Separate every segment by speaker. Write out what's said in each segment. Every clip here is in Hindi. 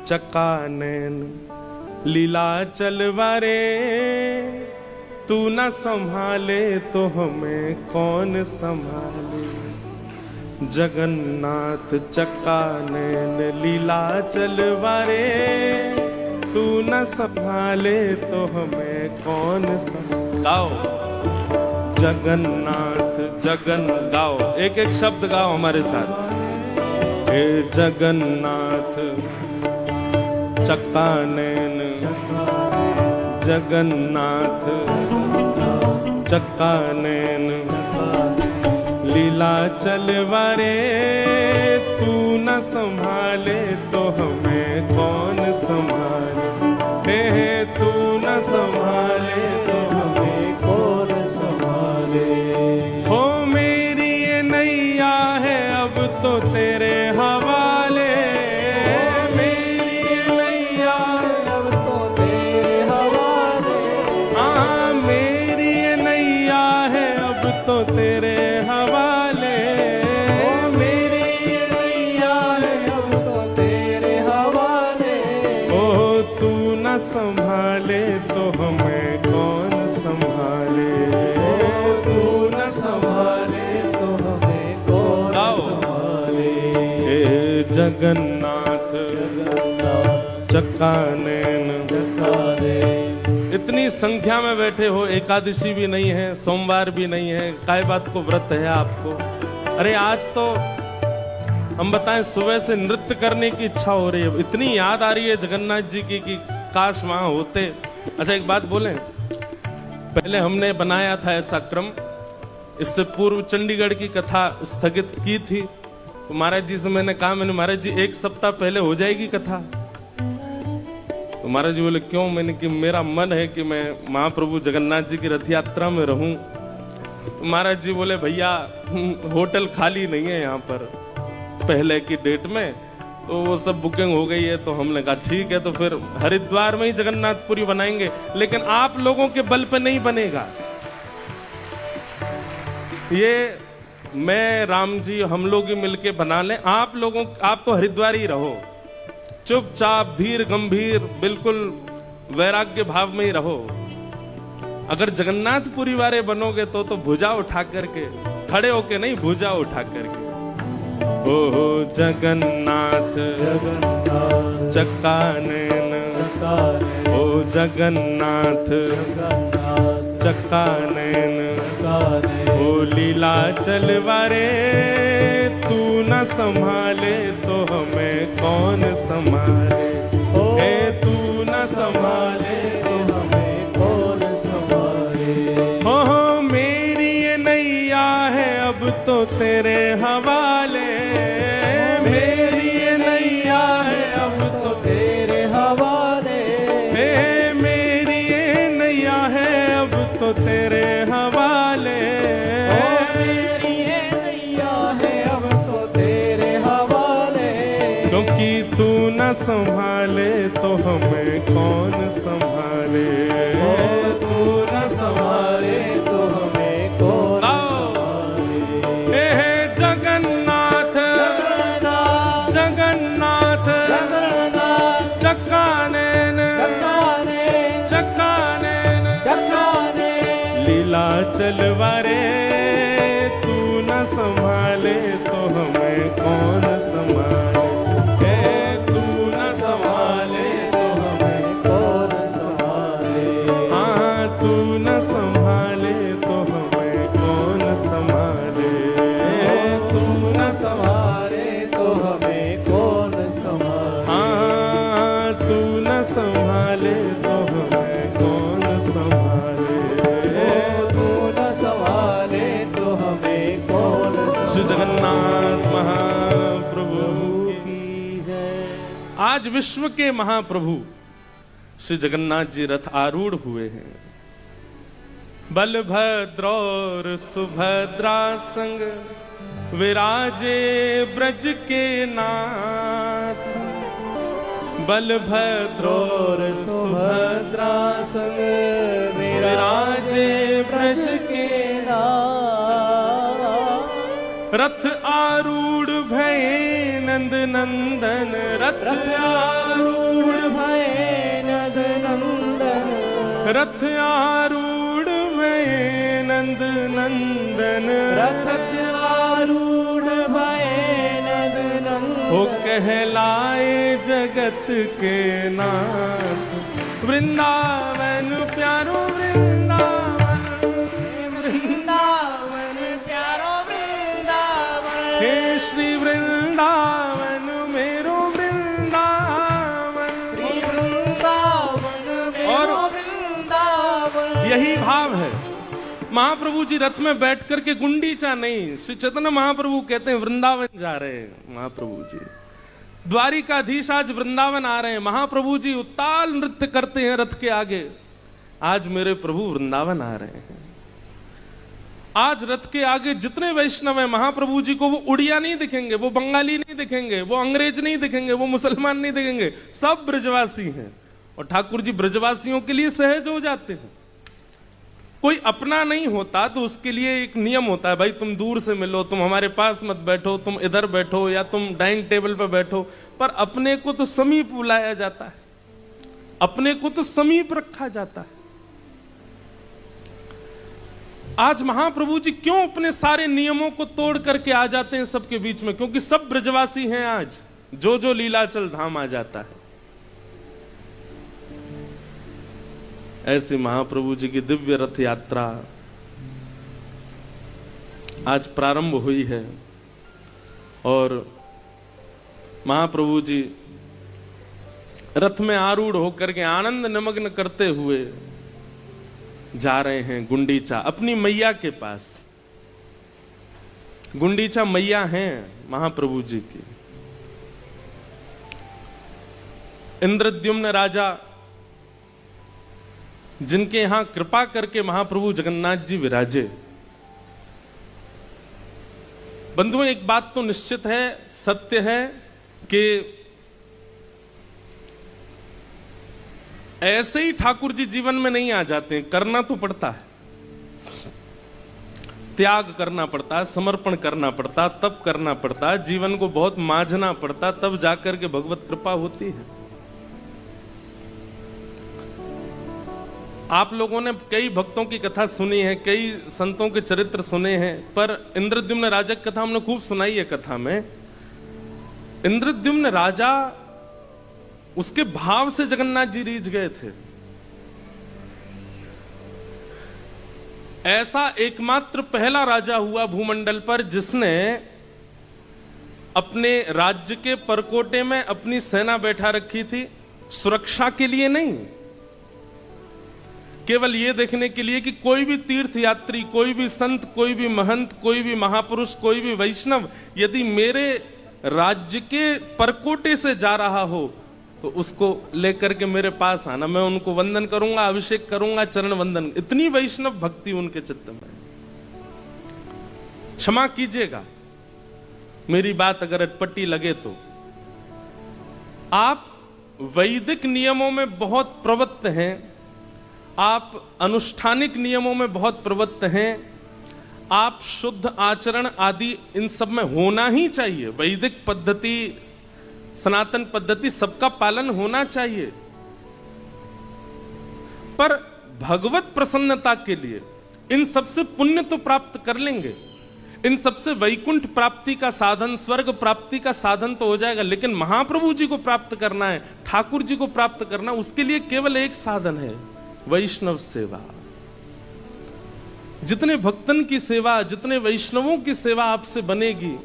Speaker 1: चकानैन लीला चलवारे, तू न संभाले तो हमें कौन संभाले। जगन्नाथ चकानैन लीला चलवारे, तू न संभाले तो हमें कौन संभाले। गाओ जगन्नाथ जगन, गाओ एक एक शब्द गाओ हमारे साथ। हे जगन्नाथ चकानैन, जगन्नाथ चकानैन लीला चलवारे, तू न संभाले तो हमें कौन संभाले। हे तू न संभाले तो हमें कौन संभाले। हो मेरी ये नैया है अब तो तेरे हवाले, मेरी ये नैया है अब तो तेरे हवाले। हाँ मेरी ये नैया है अब तो तेरे हवाले, मेरी ये नैया है अब तो तेरे हवाले। ओ तू न संभाले तो हमें कौन संभाले। ओ तू न संभाले तो हमें कौन संभाले। हे जगन्नाथ चकानैन, इतनी संख्या में बैठे हो, एकादशी भी नहीं है, सोमवार भी नहीं है, काय बात को व्रत है आपको। अरे आज तो हम बताएं सुबह से नृत्य करने की इच्छा हो रही है, इतनी याद आ रही है जगन्नाथ जी की कि काश वहां होते। अच्छा एक बात बोले, पहले हमने बनाया था ऐसा क्रम, इससे पूर्व चंडीगढ़ की कथा स्थगित की थी, तो महाराज जी से मैंने कहा, मैंने महाराज जी एक सप्ताह पहले हो जाएगी कथा। तो महाराज जी बोले क्यों? मैंने कि मेरा मन है कि मैं महाप्रभु जगन्नाथ जी की रथ यात्रा में रहूं। तो महाराज जी बोले भैया होटल खाली नहीं है यहाँ पर पहले की डेट में, तो वो सब बुकिंग हो गई है। तो हमने कहा ठीक है, तो फिर हरिद्वार में ही जगन्नाथपुरी बनाएंगे, लेकिन आप लोगों के बल पे नहीं बनेगा ये। मैं राम जी हम लोग ही मिलके बना लें, आप लोगों, आप तो हरिद्वार ही रहो, चुपचाप धीर गंभीर बिल्कुल वैराग्य भाव में ही रहो। अगर जगन्नाथपुरी वाले बनोगे तो भुजा उठा करके, खड़े होके नहीं, भुजा उठा करके। ओ जगन्नाथ चकानैन, ओ जगन्नाथ चकानैन ओ लीला चलवारे, तू न संभाले तो हमें कौन संभाले। हे तू न संभाले तो हमें कौन संभाले। हो मेरी ये नैया है अब तो तेरे हवाले, मेरी ये नैया है अब तो तेरे हवाले। हे मेरी ये नैया है अब तो तेरे हवाले, मेरी ये नैया है अब तो तेरे हवाले। क्योंकि तू न संभाले तो हमें कौन संभाले। तू न संभाले तो हमें कौन संभाले। हे जगन्नाथ जगन्नाथ चकानैन चकानैन लीला चलवारे, तू न संभाले तो हमें कौन संभाले। हे तू न संभाले तो हमें कौन संभाले। हाँ तू न संभाले तो हमें कौन संभाले। तू न संभाले तो हमें कौन संभाले। हाँ तू न संभाले तो हमें कौन संभाले। श्री जगन्नाथ महाप्रभु की जय। आज विश्व के महाप्रभु श्री जगन्नाथ जी रथ आरूढ़ हुए हैं। बलभद्र और सुभद्रा संग विराजे ब्रज के नाथ। बलभद्र और सुभद्रा संग विराजे ब्रज के नाथ। रथ आरूढ़ भये नंद नंदन
Speaker 2: रथ आरूढ़ भये नंद नंदन
Speaker 1: रथ आरूढ़ भये नंद नंदन
Speaker 2: रथ आरूढ़ भये नंद नंदन
Speaker 1: वो कहलाए जगत के नाथ वृंदावन प्यारो वृंदावन
Speaker 2: वृंदावन प्यारो वृंदावन
Speaker 1: हे श्री वृंदावन मेरो वृंदावन
Speaker 2: श्री वृंदावन मेरो वृंदावन।
Speaker 1: यही भाव है। महाप्रभु जी रथ में बैठ करके गुंडीचा नहीं, श्री चैतन्य महाप्रभु कहते हैं वृंदावन जा रहे हैं। महाप्रभु जी द्वारिकाधीश आज वृंदावन आ रहे हैं। महाप्रभु जी उत्ताल नृत्य करते हैं रथ के आगे। आज मेरे प्रभु वृंदावन आ रहे हैं। आज रथ के आगे जितने वैष्णव हैं महाप्रभु जी को वो उड़िया नहीं दिखेंगे, वो बंगाली नहीं दिखेंगे, वो अंग्रेज नहीं दिखेंगे, वो मुसलमान नहीं दिखेंगे, सब ब्रजवासी हैं। और ठाकुर जी ब्रजवासियों के लिए सहज हो जाते हैं। कोई अपना नहीं होता तो उसके लिए एक नियम होता है, भाई तुम दूर से मिलो, तुम हमारे पास मत बैठो, तुम इधर बैठो या तुम डाइनिंग टेबल पर बैठो। पर अपने को तो समीप बुलाया जाता है, अपने को तो समीप रखा जाता है। आज महाप्रभु जी क्यों अपने सारे नियमों को तोड़ करके आ जाते हैं सबके बीच में? क्योंकि सब ब्रजवासी हैं। आज जो जो लीलाचल धाम आ जाता है। ऐसी महाप्रभु जी की दिव्य रथ यात्रा आज प्रारंभ हुई है और महाप्रभु जी रथ में आरूढ़ होकर के आनंद निमग्न करते हुए जा रहे हैं गुंडीचा, अपनी मैया के पास। गुंडीचा मैया हैं महाप्रभु जी की। इंद्रद्युम्न राजा जिनके यहां कृपा करके महाप्रभु जगन्नाथ जी विराजे। बंधुओं एक बात तो निश्चित है, सत्य है कि ऐसे ही ठाकुर जी जीवन में नहीं आ जाते हैं, करना तो पड़ता है, त्याग करना पड़ता है, समर्पण करना पड़ता है, तब करना पड़ता है, जीवन को बहुत मांझना पड़ता, तब जाकर के भगवत कृपा होती है। आप लोगों ने कई भक्तों की कथा सुनी है, कई संतों के चरित्र सुने हैं, पर इंद्रद्युम्न राजा की कथा हमने खूब सुनाई है। कथा में इंद्रद्युम्न राजा, उसके भाव से जगन्नाथ जी रीझ गए थे। ऐसा एकमात्र पहला राजा हुआ भूमंडल पर जिसने अपने राज्य के परकोटे में अपनी सेना बैठा रखी थी, सुरक्षा के लिए नहीं, केवल यह देखने के लिए कि कोई भी तीर्थ यात्री, कोई भी संत, कोई भी महंत, कोई भी महापुरुष, कोई भी वैष्णव यदि मेरे राज्य के परकोटे से जा रहा हो तो उसको लेकर के मेरे पास आना, मैं उनको वंदन करूंगा, अभिषेक करूंगा, चरण वंदन। इतनी वैष्णव भक्ति उनके चित्त में। क्षमा कीजिएगा मेरी बात अगर अटपटी लगे तो। आप वैदिक नियमों में बहुत प्रवृत्त हैं, आप अनुष्ठानिक नियमों में बहुत प्रवृत्त हैं, आप शुद्ध आचरण आदि इन सब में होना ही चाहिए। वैदिक पद्धति, सनातन पद्धति, सबका पालन होना चाहिए। पर भगवत प्रसन्नता के लिए इन सबसे पुण्य तो प्राप्त कर लेंगे, इन सबसे वैकुंठ प्राप्ति का साधन, स्वर्ग प्राप्ति का साधन तो हो जाएगा, लेकिन महाप्रभु जी को प्राप्त करना है, ठाकुर जी को प्राप्त करना, उसके लिए केवल एक साधन है, वैष्णव सेवा। जितने भक्तन की सेवा, जितने वैष्णवों की सेवा आपसे बनेगी,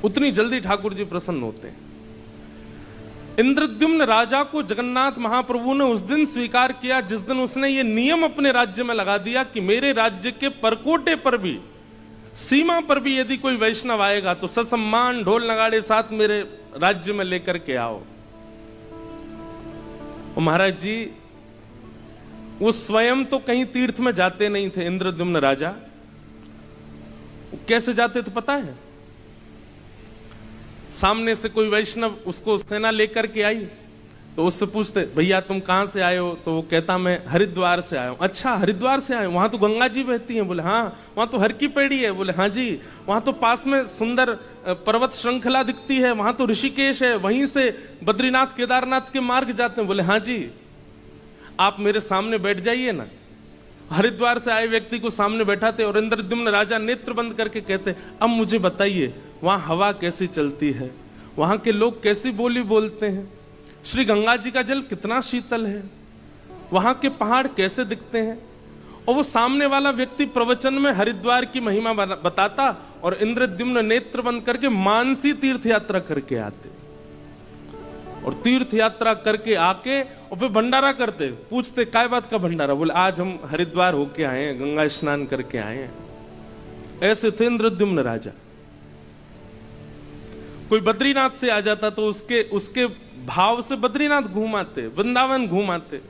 Speaker 1: उतनी जल्दी ठाकुर जी प्रसन्न होते हैं। इंद्रद्युम्न राजा को जगन्नाथ महाप्रभु ने उस दिन स्वीकार किया जिस दिन उसने ये नियम अपने राज्य में लगा दिया कि मेरे राज्य के परकोटे पर भी, सीमा पर भी यदि कोई वैष्णव आएगा तो ससम्मान ढोल नगाड़े साथ मेरे राज्य में लेकर के आओ। और महाराज जी वो स्वयं तो कहीं तीर्थ में जाते नहीं थे। इंद्रद्युम्न राजा कैसे जाते थे पता है? सामने से कोई वैष्णव उसको सेना लेकर के आई, तो उससे पूछते भैया तुम कहां से आए हो, तो वो कहता मैं हरिद्वार से आया हूं। अच्छा हरिद्वार से आए, वहां तो गंगा जी बहती हैं। बोले हाँ। वहां तो हर की पेड़ी है। बोले हाँ जी। वहां तो पास में सुंदर पर्वत श्रृंखला दिखती है, वहां तो ऋषिकेश है, वहीं से बद्रीनाथ केदारनाथ के मार्ग जाते हैं। बोले हाँ जी। आप मेरे सामने बैठ जाइए ना। हरिद्वार से आए व्यक्ति को सामने बैठाते और इंद्रद्युम्न राजा नेत्र बंद करके कहते अब मुझे बताइए वहां हवा कैसी चलती है, वहां के लोग कैसी बोली बोलते हैं, श्री गंगा जी का जल कितना शीतल है, वहां के पहाड़ कैसे दिखते हैं। और वो सामने वाला व्यक्ति प्रवचन में हरिद्वार की महिमा बताता और इंद्रद्युम्न नेत्र बंद करके मानसी तीर्थ यात्रा करके आते और तीर्थ यात्रा करके आके और फिर भंडारा करते। पूछते काय बात का भंडारा? बोले आज हम हरिद्वार होके आए हैं, गंगा स्नान करके आए हैं। ऐसे थे इंद्रद्युम्न राजा। कोई बद्रीनाथ से आ जाता तो उसके भाव से बद्रीनाथ घूमाते, वृंदावन घूमाते।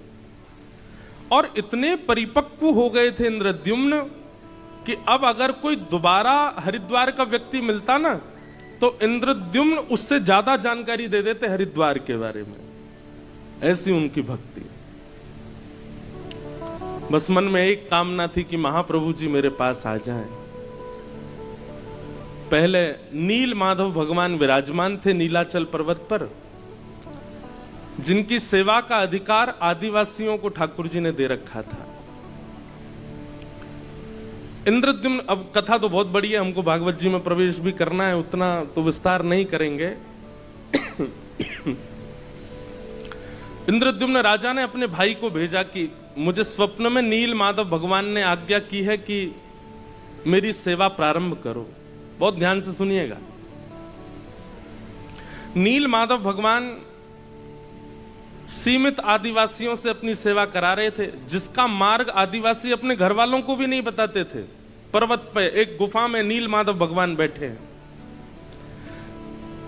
Speaker 1: और इतने परिपक्व हो गए थे इंद्रद्युम्न कि अब अगर कोई दोबारा हरिद्वार का व्यक्ति मिलता ना तो इंद्रद्युम्न उससे ज्यादा जानकारी दे देते हरिद्वार के बारे में। ऐसी उनकी भक्ति। बस मन में एक कामना थी कि महाप्रभु जी मेरे पास आ जाएं। पहले नील माधव भगवान विराजमान थे नीलाचल पर्वत पर, जिनकी सेवा का अधिकार आदिवासियों को ठाकुर जी ने दे रखा था। इंद्रद्युम्न, अब कथा तो बहुत बड़ी है, हमको भागवत जी में प्रवेश भी करना है, उतना तो विस्तार नहीं करेंगे। इंद्रद्युम्न राजा ने अपने भाई को भेजा कि मुझे स्वप्न में नील माधव भगवान ने आज्ञा की है कि मेरी सेवा प्रारंभ करो। बहुत ध्यान से सुनिएगा। नील माधव भगवान सीमित आदिवासियों से अपनी सेवा करा रहे थे, जिसका मार्ग आदिवासी अपने घर वालों को भी नहीं बताते थे। पर्वत पे एक गुफा में नील माधव भगवान बैठे हैं।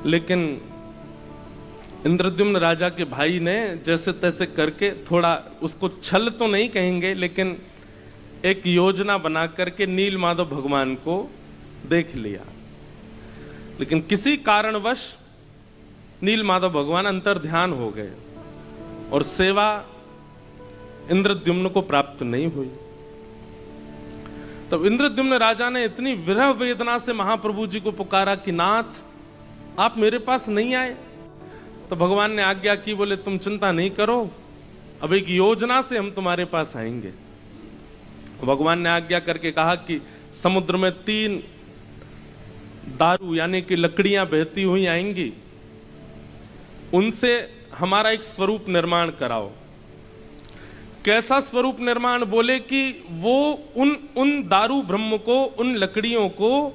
Speaker 1: लेकिन इंद्रद्युम्न राजा के भाई ने जैसे तैसे करके, थोड़ा उसको छल तो नहीं कहेंगे, लेकिन एक योजना बना करके नील माधव भगवान को देख लिया। लेकिन किसी कारणवश नील माधव भगवान अंतर ध्यान हो गए और सेवा इंद्रद्युम्न को प्राप्त नहीं हुई। तब इंद्रद्युम्न राजा ने इतनी विरह वेदना से महाप्रभु जी को पुकारा कि नाथ आप मेरे पास नहीं आए। तो भगवान ने आज्ञा की, बोले तुम चिंता नहीं करो, अब एक योजना से हम तुम्हारे पास आएंगे। भगवान ने आज्ञा करके कहा कि समुद्र में 3 दारू यानी कि लकड़ियां बहती हुई आएंगी, उनसे हमारा एक स्वरूप निर्माण कराओ। कैसा स्वरूप निर्माण? बोले कि वो उन दारू ब्रह्म को, उन लकड़ियों को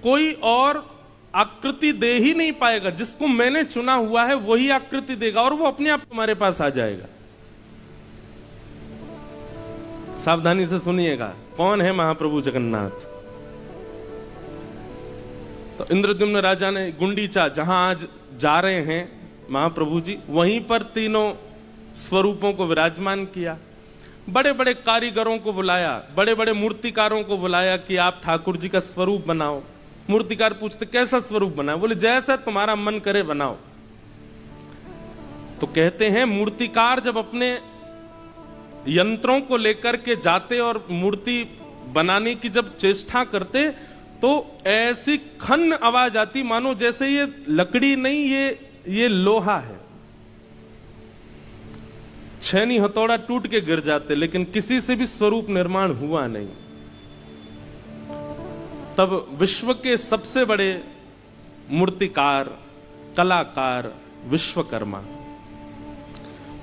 Speaker 1: कोई और आकृति दे ही नहीं पाएगा। जिसको मैंने चुना हुआ है वही आकृति देगा और वो अपने आप तुम्हारे पास आ जाएगा। सावधानी से सुनिएगा, कौन है महाप्रभु जगन्नाथ। तो इंद्रद्युम्न राजा ने गुंडीचा, जहां आज जा रहे हैं महाप्रभु जी, वहीं पर तीनों स्वरूपों को विराजमान किया। बड़े बड़े कारीगरों को बुलाया, बड़े बड़े मूर्तिकारों को बुलाया कि आप ठाकुर जी का स्वरूप बनाओ। मूर्तिकार पूछते कैसा स्वरूप बनाओ? बोले जैसा तुम्हारा मन करे बनाओ। तो कहते हैं मूर्तिकार जब अपने यंत्रों को लेकर के जाते और मूर्ति बनाने की जब चेष्टा करते तो ऐसी खन्न आवाज आती मानो जैसे ये लकड़ी नहीं, ये लोहा है। छेनी हथौड़ा टूट के गिर जाते, लेकिन किसी से भी स्वरूप निर्माण हुआ नहीं। तब विश्व के सबसे बड़े मूर्तिकार, कलाकार विश्वकर्मा,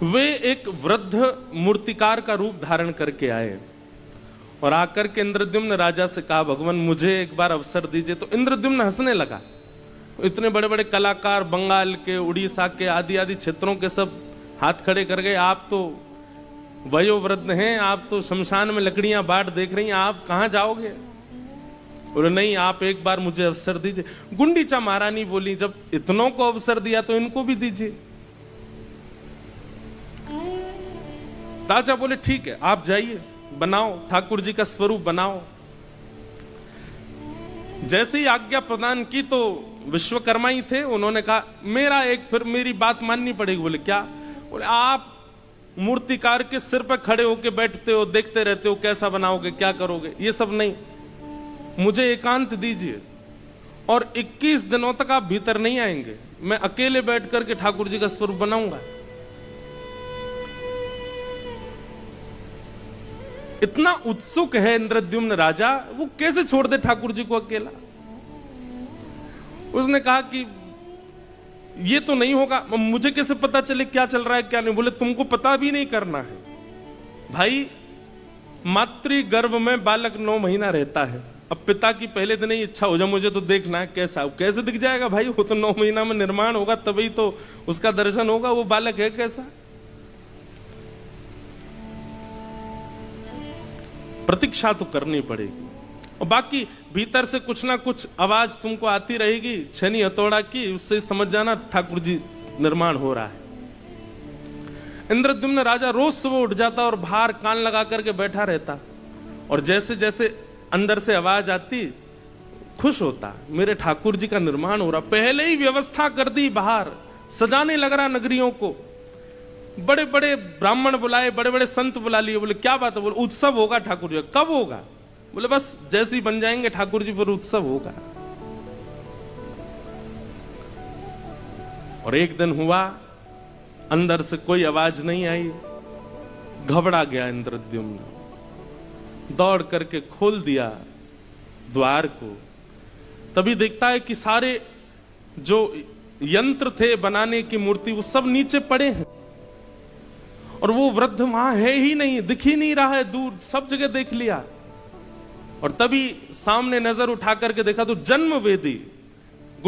Speaker 1: वे एक वृद्ध मूर्तिकार का रूप धारण करके आए और आकर के इंद्रद्युम्न राजा से कहा, भगवान मुझे एक बार अवसर दीजिए। तो इंद्रद्युम्न हंसने लगा। इतने बड़े बड़े कलाकार बंगाल के, उड़ीसा के, आदि आदि क्षेत्रों के सब हाथ खड़े कर गए। आप तो वयोवृद्ध हैं, आप तो शमशान में लकड़ियां बाट देख रही हैं, आप कहां जाओगे? बोले नहीं, आप एक बार मुझे अवसर दीजिए। गुंडीचा महारानी बोली, जब इतनों को अवसर दिया तो इनको भी दीजिए। राजा बोले ठीक है, आप जाइए, बनाओ, ठाकुर जी का स्वरूप बनाओ। जैसे ही आज्ञा प्रदान की तो विश्वकर्मा ही थे, उन्होंने कहा मेरा एक, फिर मेरी बात माननी पड़ेगी। बोले क्या? बोले आप मूर्तिकार के सिर पर खड़े होके बैठते हो, देखते रहते हो कैसा बनाओगे, क्या करोगे, ये सब नहीं, मुझे एकांत दीजिए। और 21 दिनों तक आप भीतर नहीं आएंगे, मैं अकेले बैठ करके ठाकुर जी का स्वरूप बनाऊंगा। इतना उत्सुक है इंद्रद्युम्न राजा, वो कैसे छोड़ दे ठाकुर जी को अकेला। उसने कहा कि ये तो नहीं होगा, मुझे कैसे पता चले क्या चल रहा है क्या नहीं। बोले तुमको पता भी नहीं करना है भाई, मातृ गर्भ में बालक 9 महीना रहता है। अब पिता की पहले दिन ही इच्छा हो जाए मुझे तो देखना है कैसा, कैसे दिख जाएगा भाई, वो तो 9 महीना में निर्माण होगा तभी तो उसका दर्शन होगा, वो बालक है कैसा। प्रतीक्षा तो करनी पड़ेगी, और बाकी भीतर से कुछ ना कुछ आवाज तुमको आती रहेगी छनी हथौड़ा की, उससे समझ जाना ठाकुर जी निर्माण हो रहा है। इंद्रद्युम्न राजा रोज सुबह उठ जाता और बाहर कान लगा करके बैठा रहता, और जैसे जैसे अंदर से आवाज आती खुश होता, मेरे ठाकुर जी का निर्माण हो रहा। पहले ही व्यवस्था कर दी, बाहर सजाने लग रहा नगरियों को, बड़े बड़े ब्राह्मण बुलाए, बड़े बड़े संत बुला लिए। बोले क्या बात है, बोले उत्सव होगा ठाकुर जी। कब होगा, बोले बस जैसे ही बन जाएंगे ठाकुर जी फिर उत्सव होगा। और एक दिन हुआ, अंदर से कोई आवाज नहीं आई, घबरा गया इंद्रद्युम्न, दौड़ करके खोल दिया द्वार को। तभी देखता है कि सारे जो यंत्र थे बनाने की मूर्ति वो सब नीचे पड़े हैं, और वो वृद्ध वहां है ही नहीं, दिख ही नहीं रहा है, दूर सब जगह देख लिया। और तभी सामने नजर उठा करके देखा तो जन्म वेदी